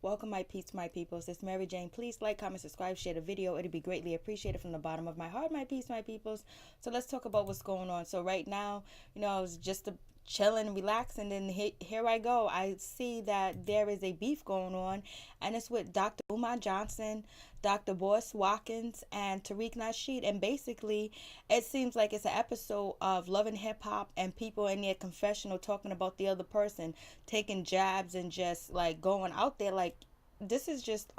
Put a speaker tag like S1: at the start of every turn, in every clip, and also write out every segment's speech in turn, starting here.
S1: Welcome, my peeps, my peoples. It's Mary Jane. Please like, comment, subscribe, share the video. It'd be greatly appreciated from the bottom of my heart, my peeps, my peoples. So let's talk about what's going on. So right now, I was just chilling, relaxing, and here I go. I see that there is a beef going on, and it's with Dr. Umar Johnson, Dr. Boyce Watkins, and Tariq Nasheed. And basically, it seems like it's an episode of Love and Hip Hop, and people in their confessional talking about the other person, taking jabs and just like going out there like this is just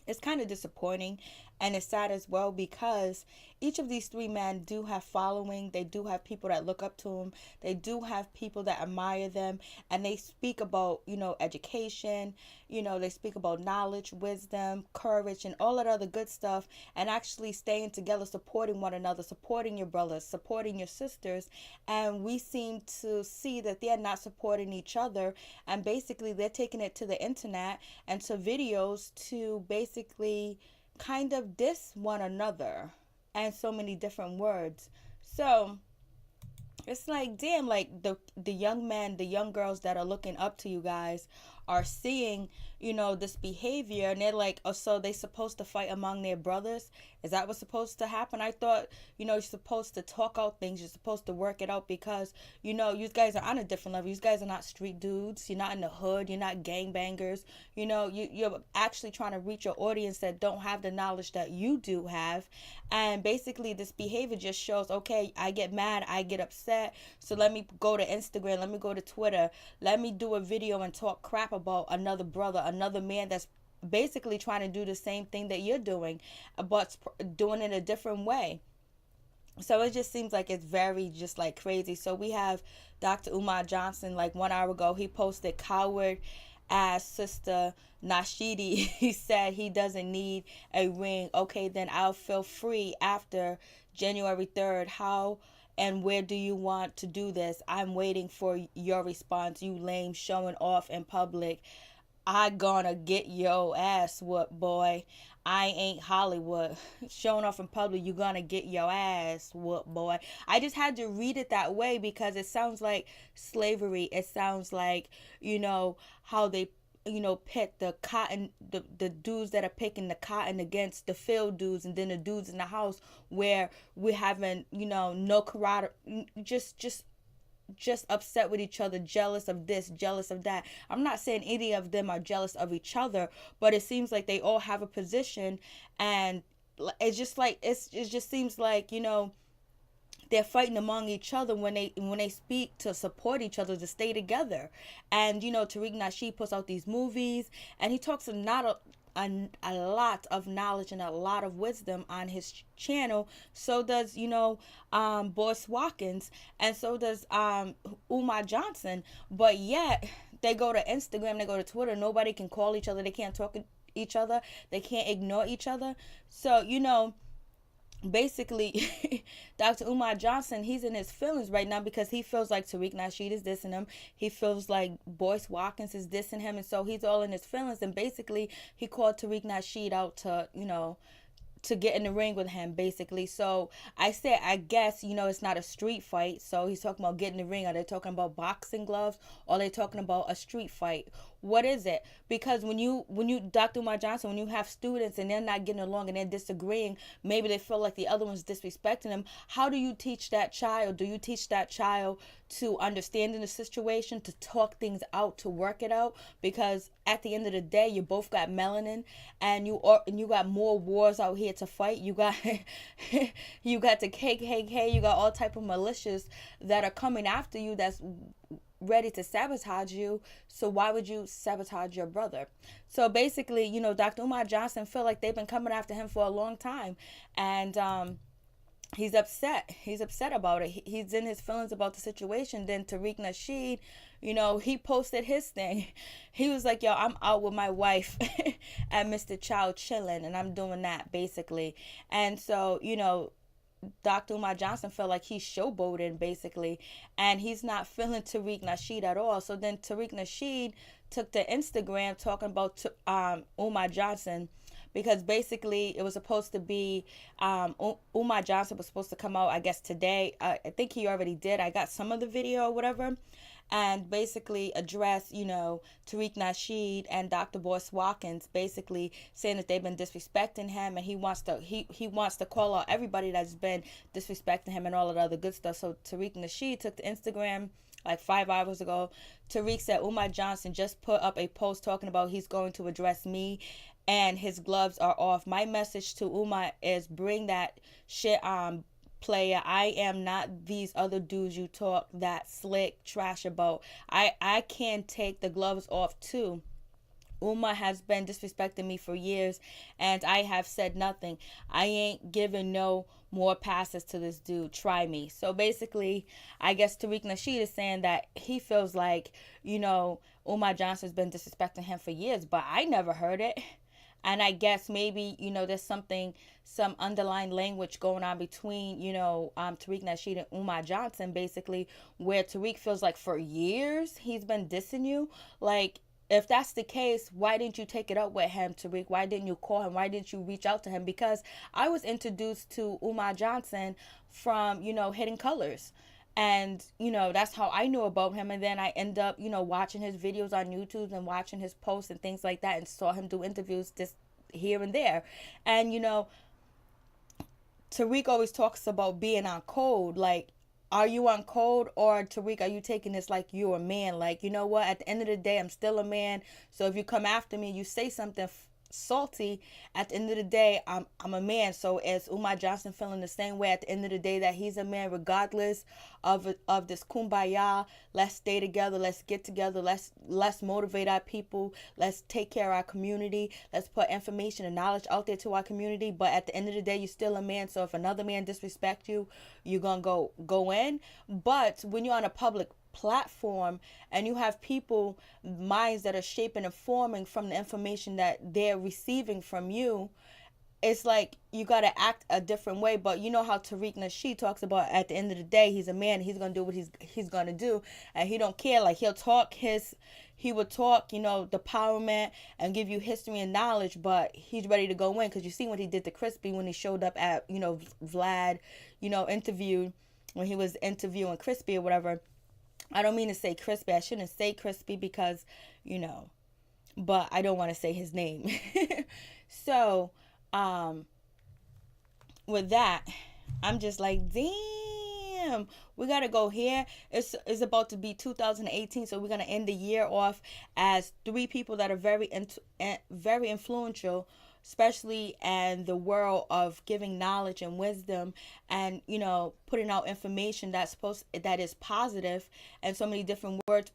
S1: it's kind of disappointing, and it's sad as well because each of these three men do have following. They do have people that look up to them. They do have people that admire them, and they speak about education. They speak about knowledge, wisdom, courage, and all that other good stuff, and actually staying together, supporting one another, supporting your brothers, supporting your sisters. And we seem to see that they're not supporting each other, and basically they're taking it to the internet and to videos to basically kind of diss one another and so many different words. So it's like, damn, like the young men, the young girls that are looking up to you guys are seeing this behavior, and they're like, oh, so they supposed to fight among their brothers? Is that what's supposed to happen? I thought you're supposed to talk out things, you're supposed to work it out, because you guys are on a different level. You guys are not street dudes, you're not in the hood, you're not gangbangers. You're actually trying to reach your audience that don't have the knowledge that you do have. And basically this behavior just shows, okay, I get mad, I get upset, so let me go to Instagram, let me go to Twitter, let me do a video and talk crap about another brother, another man that's basically trying to do the same thing that you're doing, but doing it a different way. So it just seems like it's very just like crazy. So we have Dr. Umar Johnson, like 1 hour ago, he posted, coward ass sister Nasheed. He said he doesn't need a ring. Okay, then I'll feel free after January 3rd. How and where do you want to do this? I'm waiting for your response, you lame, showing off in public. I gonna get your ass whooped, boy. I ain't Hollywood. Showing off in public, you gonna get your ass whooped, boy. I just had to read it that way because it sounds like slavery. It sounds like, how they pit the cotton, the dudes that are picking the cotton against the field dudes, and then the dudes in the house where we're having no camaraderie, just upset with each other, jealous of this, jealous of that. I'm not saying any of them are jealous of each other, but it seems like they all have a position, and it's just like it just seems like they're fighting among each other when they speak to support each other, to stay together. And Tariq Nasheed puts out these movies, and he talks a lot of knowledge and a lot of wisdom on his channel. So does Boyce Watkins, and so does Umar Johnson. But yet they go to Instagram, they go to Twitter, nobody can call each other, they can't talk to each other, they can't ignore each other. So basically Dr. Umar Johnson, he's in his feelings right now because he feels like Tariq Nasheed is dissing him. He feels like Boyce Watkins is dissing him, and so he's all in his feelings. And basically he called Tariq Nasheed out to get in the ring with him, basically. So I guess it's not a street fight. So he's talking about getting in the ring. Are they talking about boxing gloves, or are they talking about a street fight? What is it? Because when you Dr. Umar Johnson, when you have students and they're not getting along and they're disagreeing, maybe they feel like the other one's disrespecting them. How do you teach that child? Do you teach that child to understand in the situation, to talk things out, to work it out? Because at the end of the day, you both got melanin, and you got more wars out here to fight. You got you got the KKK, you got all type of militias that are coming after you, that's ready to sabotage you. So why would you sabotage your brother? So basically, Dr. Umar Johnson feel like they've been coming after him for a long time, and he's upset. He's upset about it. He's in his feelings about the situation. Then Tariq Nasheed, he posted his thing. He was like, yo, I'm out with my wife and Mr. Child chilling, and I'm doing that, basically. And so, Dr. Umar Johnson felt like he's showboating, basically, and he's not feeling Tariq Nasheed at all. So then Tariq Nasheed took to Instagram talking about Umar Johnson, because basically it was supposed to be Umar Johnson was supposed to come out, I guess, today. I think he already did. I got some of the video or whatever, and basically address, Tariq Nasheed and Dr. Boyce Watkins, basically saying that they've been disrespecting him, and he wants to call out everybody that's been disrespecting him and all of the other good stuff. So Tariq Nasheed took to Instagram like 5 hours ago. Tariq said Umar Johnson just put up a post talking about he's going to address me and his gloves are off. My message to Umar is bring that shit on, player. I am not these other dudes you talk that slick trash about. I can take the gloves off too. Umar has been disrespecting me for years, and I have said nothing. I ain't giving no more passes to this dude. Try me. So basically, I guess Tariq Nasheed is saying that he feels like, Umar Johnson's been disrespecting him for years, but I never heard it. And I guess maybe, there's some underlying language going on between, Tariq Nasheed and Umar Johnson, basically, where Tariq feels like for years he's been dissing you. Like, if that's the case, why didn't you take it up with him, Tariq? Why didn't you call him? Why didn't you reach out to him? Because I was introduced to Umar Johnson from, Hidden Colors. And, that's how I knew about him. And then I end up, watching his videos on YouTube and watching his posts and things like that, and saw him do interviews just here and there. And, Tariq always talks about being on code. Like, are you on code, or Tariq, are you taking this like you're a man? Like, you know what? At the end of the day, I'm still a man. So if you come after me, you say something salty, at the end of the day, I'm a man. So is Umar Johnson feeling the same way at the end of the day, that he's a man regardless of this kumbaya? Let's stay together, let's get together, let's motivate our people, let's take care of our community, let's put information and knowledge out there to our community. But at the end of the day, you're still a man. So if another man disrespect you, you're gonna go in. But when you're on a public platform and you have people minds that are shaping and forming from the information that they're receiving from you, it's like you got to act a different way. But you know how Tariq Nasheed talks about, at the end of the day, he's a man, he's gonna do what he's gonna do, and he don't care. Like, he would talk depowerment and give you history and knowledge, but he's ready to go in. Because you see what he did to Crispy when he showed up at Vlad interviewed, when he was interviewing Crispy or whatever. I don't mean to say Crispy. I shouldn't say Crispy because, but I don't want to say his name. So, with that, I'm just like, damn, we got to go here. It's about to be 2018, so we're going to end the year off as three people that are very influential, especially in the world of giving knowledge and wisdom, and putting out information that is positive, and so many different words.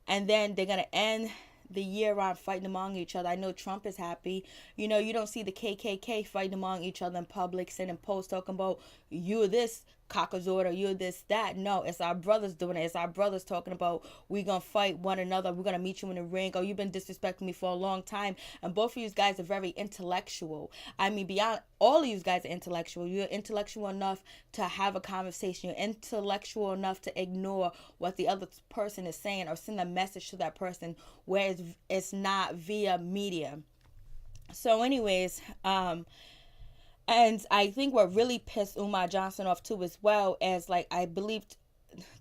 S1: And then they're gonna end the year on fighting among each other. I know Trump is happy. You don't see the KKK fighting among each other in public, sending posts talking about you're this cockazord or you're this, that. No, it's our brothers doing it. It's our brothers talking about we gonna fight one another. We're gonna meet you in the ring. Oh, you've been disrespecting me for a long time. And both of you guys are very intellectual. I mean, beyond all of you guys are intellectual. You're intellectual enough to have a conversation. You're intellectual enough to ignore what the other person is saying or send a message to that person where it's not via media. So anyways, and I think what really pissed Umar Johnson off too as well, as like, I believe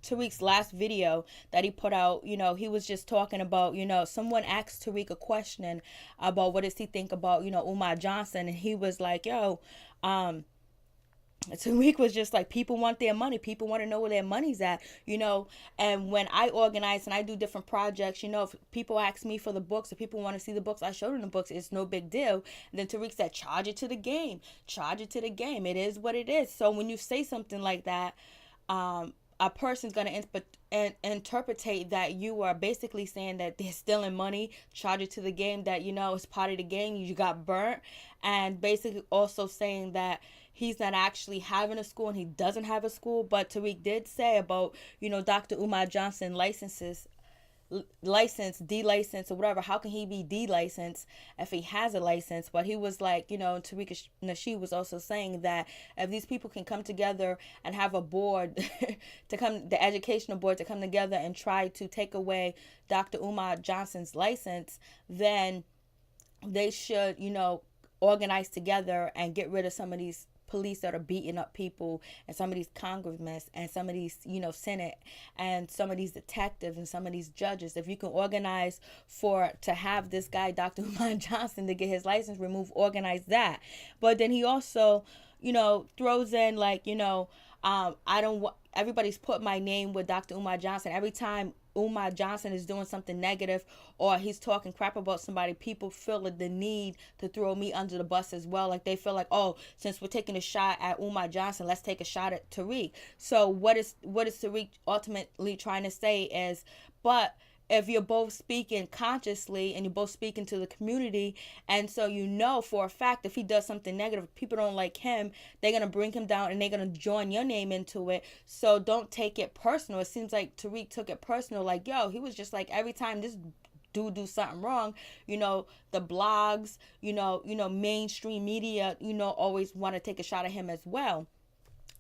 S1: Tariq's last video that he put out, he was just talking about, someone asked Tariq a question about what does he think about, Umar Johnson, and he was like, Tariq was just like, people want their money. People want to know where their money's at, And when I organize and I do different projects, if people ask me for the books, if people want to see the books, I show them the books. It's no big deal. And then Tariq said, charge it to the game. Charge it to the game. It is what it is. So when you say something like that, a person's going to interpretate that you are basically saying that they're stealing money, charge it to the game, that, it's part of the game, you got burnt, and basically also saying that he's not actually having a school and he doesn't have a school. But Tariq did say about, Dr. Umar Johnson de-licensed or whatever. How can he be de-licensed if he has a license? But he was like, Tariq Nasheed was also saying that if these people can come together and have a board the educational board to come together and try to take away Dr. Umar Johnson's license, then they should, organize together and get rid of some of these police that are beating up people, and some of these congressmen, and some of these, Senate, and some of these detectives, and some of these judges, if you can organize to have this guy, Dr. Umar Johnson, to get his license removed, organize that. But then he also, throws in like, I don't want, everybody's put my name with Dr. Umar Johnson. Every time Umar Johnson is doing something negative or he's talking crap about somebody, people feel the need to throw me under the bus as well. Like they feel like, oh, since we're taking a shot at Umar Johnson, let's take a shot at Tariq. So what is Tariq ultimately trying to say is, but if you're both speaking consciously and you're both speaking to the community, and so for a fact if he does something negative, people don't like him, they're going to bring him down and they're going to join your name into it. So don't take it personal. It seems like Tariq took it personal, like, yo, he was just like, every time this dude do something wrong, the blogs, mainstream media, always want to take a shot at him as well.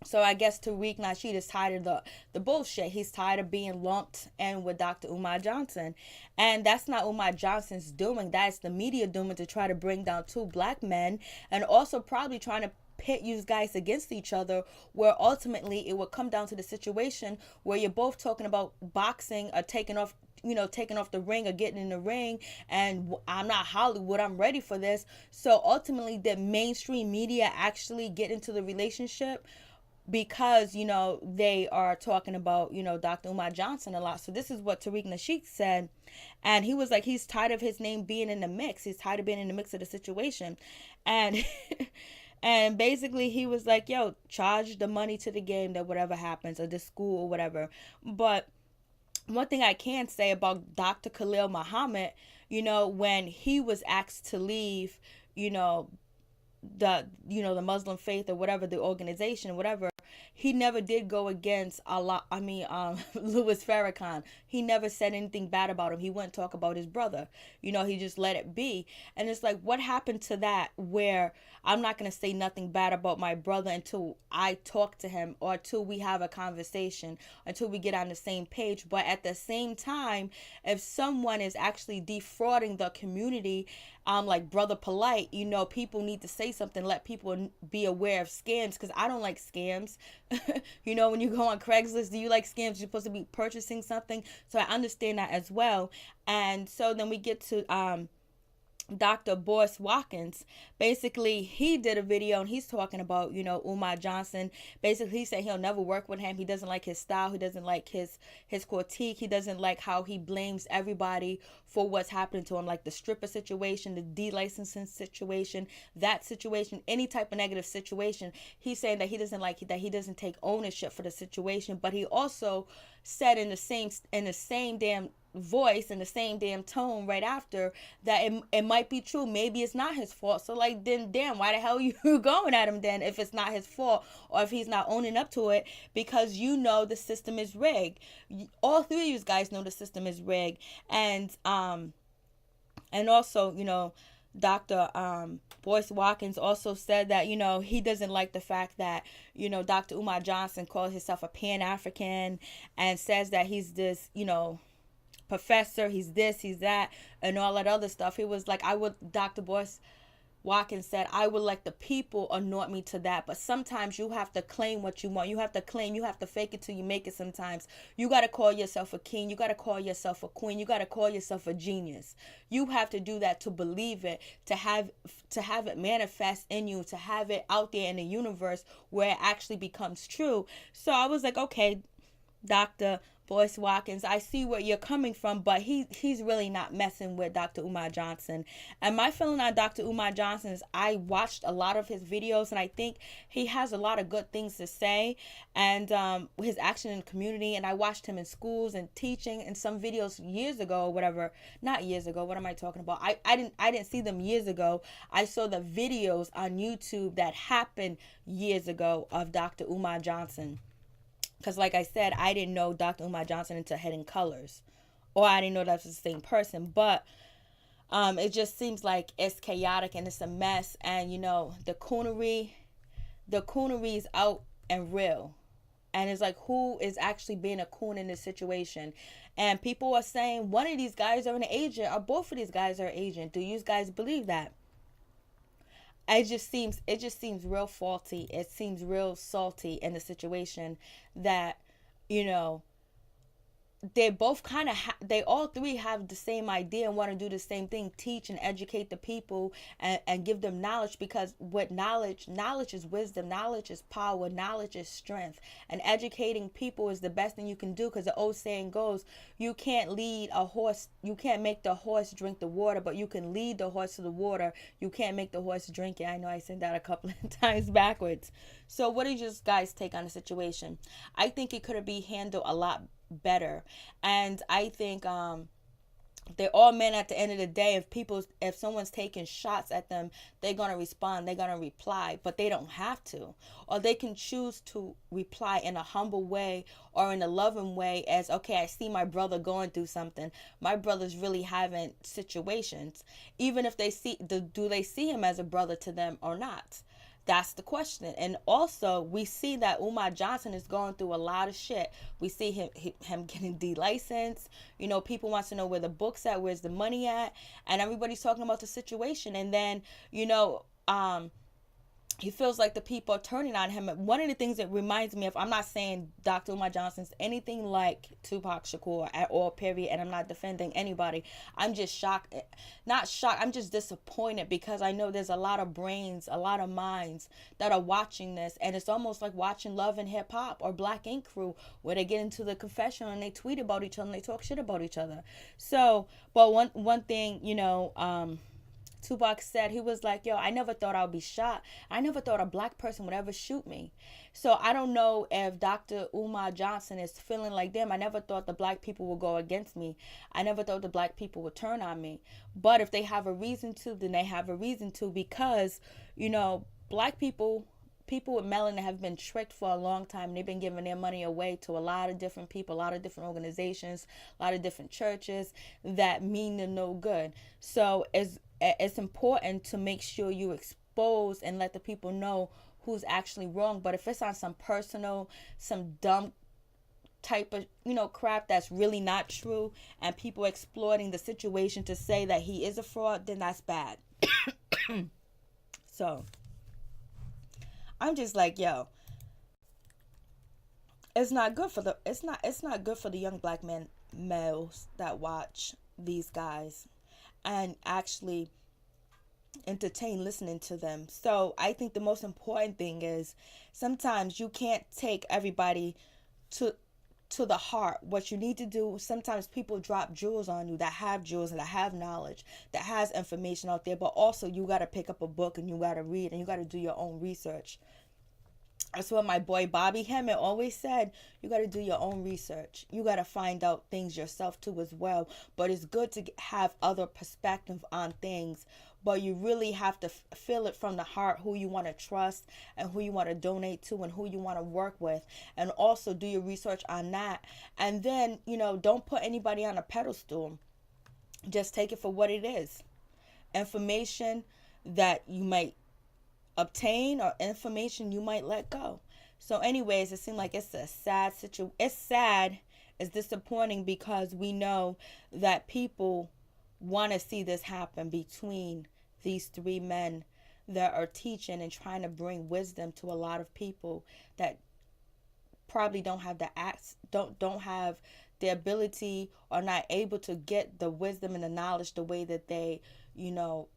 S1: So I guess Tariq Nasheed is tired of the bullshit. He's tired of being lumped in with Dr. Umar Johnson. And that's not Umar Johnson's doing. That's the media doing to try to bring down two black men, and also probably trying to pit you guys against each other, where ultimately it would come down to the situation where you're both talking about boxing or taking off the ring or getting in the ring, and I'm not Hollywood, I'm ready for this. So ultimately the mainstream media actually get into the relationship because, they are talking about, Dr. Umar Johnson a lot. So this is what Tariq Nasheed said. And he was like, he's tired of his name being in the mix. He's tired of being in the mix of the situation. And and basically he was like, yo, charge the money to the game, that whatever happens, or the school or whatever. But one thing I can say about Dr. Khalil Muhammad, when he was asked to leave, the Muslim faith or whatever, the organization, whatever, he never did go against Louis Farrakhan. He never said anything bad about him. He wouldn't talk about his brother. He just let it be. And it's like, what happened to that, where I'm not going to say nothing bad about my brother until I talk to him, or until we have a conversation, until we get on the same page. But at the same time, if someone is actually defrauding the community, like Brother Polite, people need to say something, let people be aware of scams, because I don't like scams. When you go on Craigslist, do you like scams? You're supposed to be purchasing something. So I understand that as well. And so then we get to Dr. Boyce Watkins. Basically, he did a video and he's talking about, Umar Johnson. Basically, he said he'll never work with him. He doesn't like his style. He doesn't like his critique. He doesn't like how he blames everybody for what's happening to him, like the stripper situation, the de-licensing situation, that situation, any type of negative situation. He's saying that he doesn't like it, that he doesn't take ownership for the situation. But he also said in the same damn voice, in the same damn tone right after, that it might be true, maybe it's not his fault. So like, then damn, why the hell are you going at him then, if it's not his fault, or if he's not owning up to it? Because the system is rigged. All three of you guys know the system is rigged. And also, Dr. Boyce Watkins also said that, he doesn't like the fact that, Dr. Umar Johnson calls himself a Pan-African and says that he's this, professor, he's this, he's that, and all that other stuff. He was like, Dr. Boyce Watkins said, I would like the people anoint me to that. But sometimes you have to claim what you want. You have to fake it till you make it sometimes. You got to call yourself a king. You got to call yourself a queen. You got to call yourself a genius. You have to do that to believe it, to have it manifest in you, to have it out there in the universe where it actually becomes true. So I was like, okay, Dr. Boyce Watkins, I see where you're coming from, but he's really not messing with Dr. Umar Johnson. And my feeling on Dr. Umar Johnson is, I watched a lot of his videos and I think he has a lot of good things to say, and his action in the community. And I watched him in schools and teaching in some videos years ago, or whatever. Not years ago. What am I talking about? I didn't see them years ago. I saw the videos on YouTube that happened years ago of Dr. Umar Johnson. Because like I said, I didn't know Dr. Umar Johnson until Hidden Colors. Or I didn't know that was the same person. But it just seems like it's chaotic and it's a mess. And, the coonery is out and real. And it's like, who is actually being a coon in this situation? And people are saying one of these guys are an agent, or both of these guys are an agent. Do you guys believe that? it just seems real faulty. It seems real salty in the situation that, you know, they both kind of they all three have the same idea and want to do the same thing, teach and educate the people, and give them knowledge, because what knowledge is wisdom, knowledge is power, knowledge is strength, and educating people is the best thing you can do, because the old saying goes, you can't make the horse drink the water, but you can lead the horse to the water. You can't make the horse drink it. I know I said that a couple of times backwards. So what is your guys' take on the situation? I think it could have been handled a lot better, and I think they're all men at the end of the day. If someone's taking shots at them, they're gonna respond, they're gonna reply, but they don't have to. Or they can choose to reply in a humble way or in a loving way, as, okay, I see my brother going through something, my brother's really having situations. Even if do they see him as a brother to them or not? That's the question. And also, we see that Umar Johnson is going through a lot of shit. We see him getting de-licensed. You know, people want to know where the book's at, where's the money at, and everybody's talking about the situation. And then, you know, he feels like the people are turning on him. One of the things that reminds me of, I'm not saying Dr. Umar Johnson's anything like Tupac Shakur at all, period, and I'm not defending anybody. I'm just shocked. Not shocked, I'm just disappointed, because I know there's a lot of brains, a lot of minds that are watching this, and it's almost like watching Love and Hip Hop or Black Ink Crew, where they get into the confessional and they tweet about each other and they talk shit about each other. So, but one thing, you know, Tupac said, he was like, yo, I never thought I would be shot. I never thought a black person would ever shoot me. So I don't know if Dr. Umar Johnson is feeling like them. I never thought the black people would go against me. I never thought the black people would turn on me. But if they have a reason to, then they have a reason to, because, you know, black people with melanin have been tricked for a long time. They've been giving their money away to a lot of different people, a lot of different organizations, a lot of different churches that mean them no good. So it's important to make sure you expose and let the people know who's actually wrong. But if it's on some personal, some dumb type of, you know, crap that's really not true, and people exploiting the situation to say that he is a fraud, then that's bad. So I'm just like, yo, it's not good for the young black males that watch these guys and actually entertain listening to them. So I think the most important thing is, sometimes you can't take everybody to the heart. What you need to do, sometimes people drop jewels on you, that have jewels and that have knowledge, that has information out there, but also you got to pick up a book and you got to read and you got to do your own research. That's what my boy Bobby Hemmett always said. You got to do your own research. You got to find out things yourself too as well. But it's good to have other perspective on things. But you really have to feel it from the heart, who you want to trust and who you want to donate to and who you want to work with. And also do your research on that. And then, you know, don't put anybody on a pedestal. Just take it for what it is. Information that you might obtain or information you might let go. So anyways, it seems like it's a sad situation. It's sad, it's disappointing, because we know that people want to see this happen between these three men that are teaching and trying to bring wisdom to a lot of people that probably don't have don't have the ability or not able to get the wisdom and the knowledge the way that they, you know,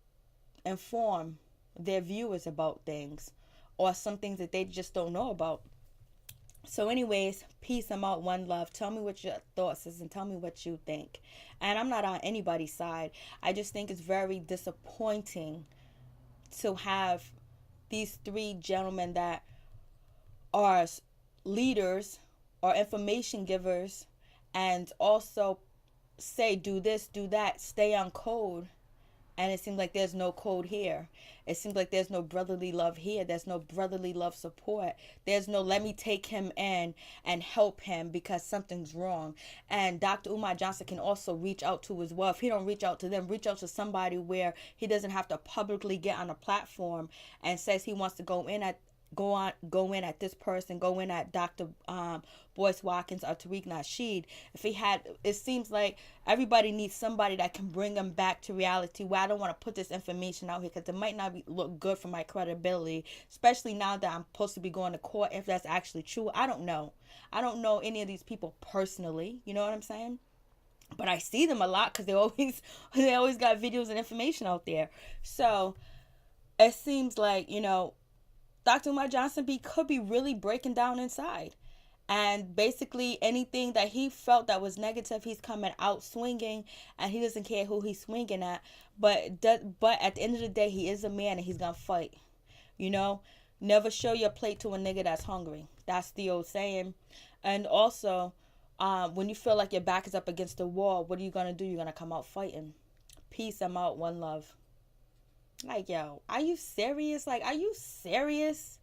S1: inform their viewers about things, or some things that they just don't know about. So anyways, peace. I'm out. One love. Tell me what your thoughts is and tell me what you think. And I'm not on anybody's side. I just think it's very disappointing to have these three gentlemen that are leaders or information givers, and also say do this, do that, stay on code. And it seems like there's no code here. It seems like there's no brotherly love here. There's no brotherly love support. There's no let me take him in and help him because something's wrong. And Dr. Umar Johnson can also reach out to as well. If he don't reach out to them, reach out to somebody where he doesn't have to publicly get on a platform and says he wants to go in go in at this person, go in at Dr. Boyce Watkins or Tariq Nasheed. If he had, it seems like everybody needs somebody that can bring them back to reality. Where I don't want to put this information out here because it might not look good for my credibility, especially now that I'm supposed to be going to court. If that's actually true, I don't know. I don't know any of these people personally. You know what I'm saying? But I see them a lot because they always got videos and information out there. So it seems like, Dr. Umar Johnson could be really breaking down inside. And basically anything that he felt that was negative, he's coming out swinging, and he doesn't care who he's swinging at. But at the end of the day, he is a man and he's going to fight. Never show your plate to a nigga that's hungry. That's the old saying. And also, when you feel like your back is up against the wall, what are you going to do? You're going to come out fighting. Peace. I'm out. One love. Like, yo, are you serious? Like, are you serious?